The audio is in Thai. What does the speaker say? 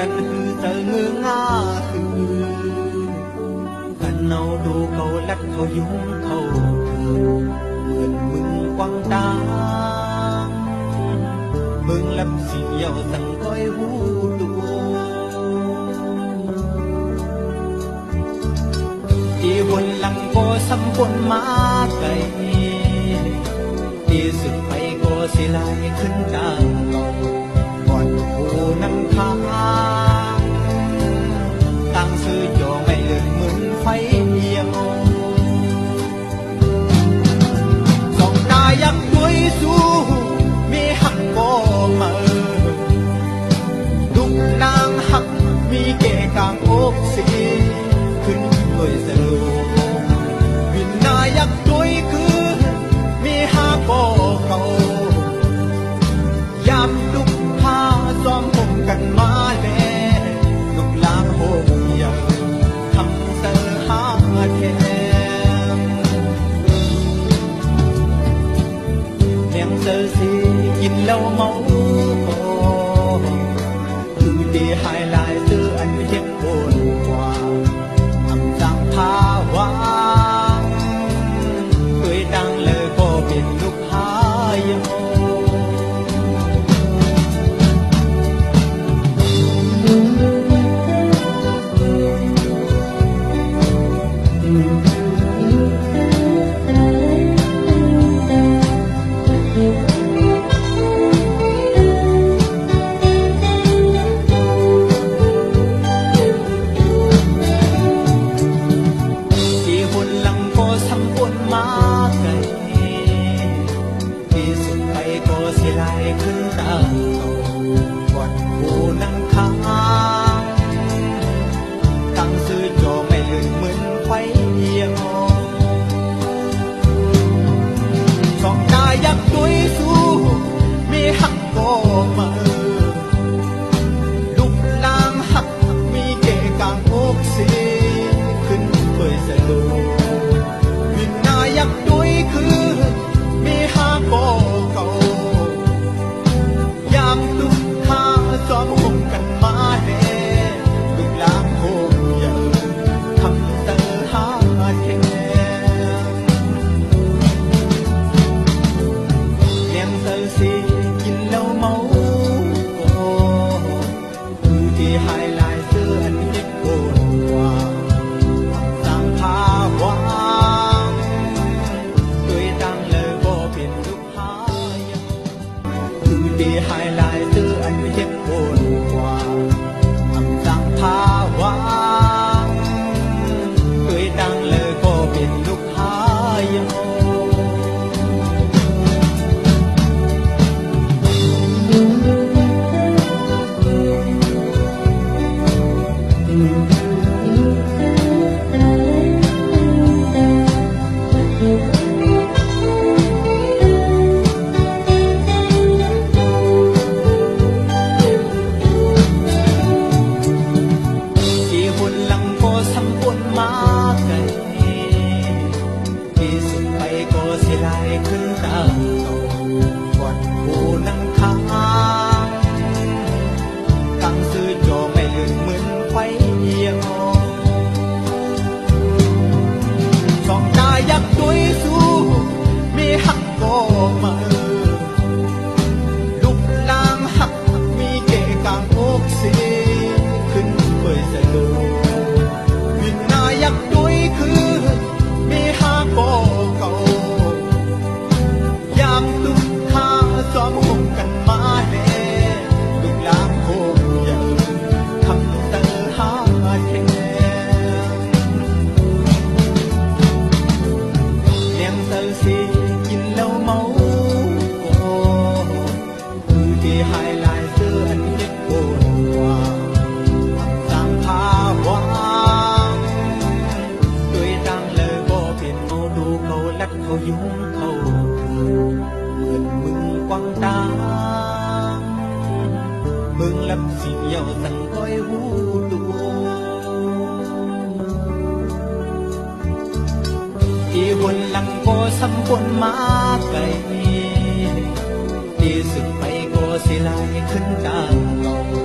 รันฮือเจอเงืองาคือกันเอาดูเขาลัดเขายุ่งเขาเหมือนมึงกวางตามึงลับเสียวสังก้อยหูดูที่บนหลังก็สัมปนมาไกลที่สุดไปก็สิลายขึ้นดังก่อนผู้นั่งทางตั้งซื้อโยไม่เลือนเหมือนไฟเดียวสองตายักด้วยสู้มีหักก็มาดุกนางหักมีเกกางอกสีขึ้นด้วยสลูวินนายักด้วยคือมีหาก็เก่ายามดุกพาซ้อมผมกันมาแล้วดุกลางโหงยาทำเสอหาแทนเลี้ยงเสอสีกินเหล้าเมาคือดีหายลายซื้ออันเห็นโอนกว่าทำจังพาวางเคยดังเลยก็เป็นลูกหายโขึ้นตาเขาวัดผู้นั่งค้างตั้งซื้อโยไม่เลือนเหมือนไฟเดียวสองตายักด้วยสู้มีหักก็มาลุกลางหักมีเกกางอกสีขึ้นเปิดสลูวินนายักด้วยคือมีหาก็เก่ายามดุกข้าซ้อมคงกันมาแน่ดุกลางโหงยาทำเตอหาแทนเลี้ยงเตอสีกินเหล้าเมาก็คือที่หายลายเสื้ออันเห็นโอนกว่าทำสร้างภาวางด้วยดังเลยก็เป็นลูกหายคือที่หายลายอันเห็นโอนกว่าทำจังภาวางเคยดังเลยก็เป็นลูกหายโขึ้นตาเขาวัดผู้นั่งค้างตั้งซื้อโยไม่เลือนเหมือนไฟเดียวสองตายักด้วยสู้มีหักก็มาลุกลางหักมีเกกางอกสีขึ้นเปิดสลูวินนายักด้วยคือมีหาก็เก่ายามดุกข้าซ้อมคงกันมาแน่ดุกลางโหงยาทำเตอหาแทนเลี้ยงเตอสีกินเหล้าเมาก็คือที่หายลายเสื้ออันเห็นโอนกว่าทำจังภาวางด้วยดังเลยก็เป็นโมดูเขาลัดเขายุ่งเขาเหมือนมึงกวางตามึงลับเสียวสังก้อยหูดูที่บนหลังก็สัมปนมาไกลที่สุดไปก็สิลายขึ้นดังเก่า